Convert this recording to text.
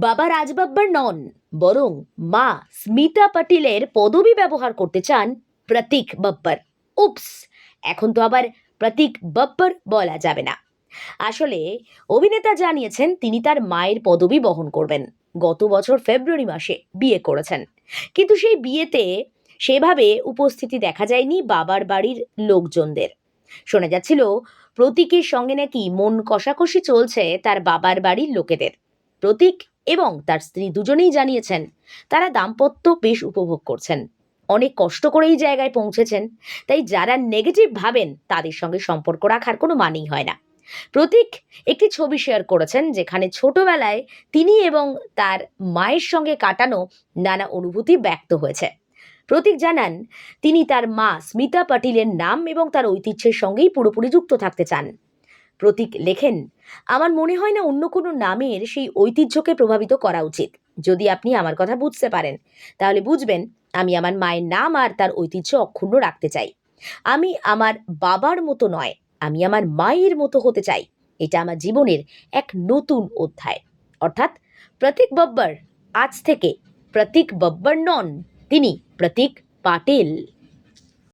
বাবা রাজ বাব্বার নন, বরং মা স্মিতা পাটিলের পদবি ব্যবহার করতে চান প্রতীক বাব্বার। উপস, এখন তো আবার প্রতীক বাব্বার বলা যাবে না। আসলে অভিনেতা জানিয়েছেন তিনি তার মায়ের পদবি বহন করবেন। গত বছর ফেব্রুয়ারি মাসে বিয়ে করেছেন, কিন্তু সেই বিয়েতে সেভাবে উপস্থিতি দেখা যায়নি বাবার বাড়ির লোকজনদের। শোনা যাচ্ছিল প্রতীকের সঙ্গে নাকি মন কষাকষি চলছে তার বাবার বাড়ির লোকেদের। প্রতীক এবং তার স্ত্রী দুজনেই জানিয়েছেন তারা দাম্পত্য বেশ উপভোগ করছেন, অনেক কষ্ট করে এই জায়গায় পৌঁছেছেন। তাই যারা নেগেটিভ ভাবেন তাদের সঙ্গে সম্পর্ক রাখার কোনো মানেই হয় না। প্রতীক একটি ছবি শেয়ার করেছেন যেখানে ছোটবেলায় তিনি এবং তার মায়ের সঙ্গে কাটানো নানা অনুভূতি ব্যক্ত হয়েছে। প্রতীক জানান তিনি তার মা স্মিতা পাটিলের নাম এবং তার ঐতিহ্যের সঙ্গেই পুরোপুরি যুক্ত থাকতে চান। প্রতীক লেখেন, আমার মনে হয় না অন্য কোনো নামের সেই ঐতিহ্যকে প্রভাবিত করা উচিত। যদি আপনি আমার কথা বুঝতে পারেন তাহলে বুঝবেন আমি আমার মায়ের নাম আর তার ঐতিহ্য অক্ষুণ্ণ রাখতে চাই। আমি আমার বাবার মতো নয়, আমি আমার মায়ের মতো হতে চাই। এটা আমার জীবনের এক নতুন অধ্যায়। অর্থাৎ প্রতীক বাব্বার আজ থেকে প্রতীক বাব্বার নন, তিনি প্রতীক পাটিল।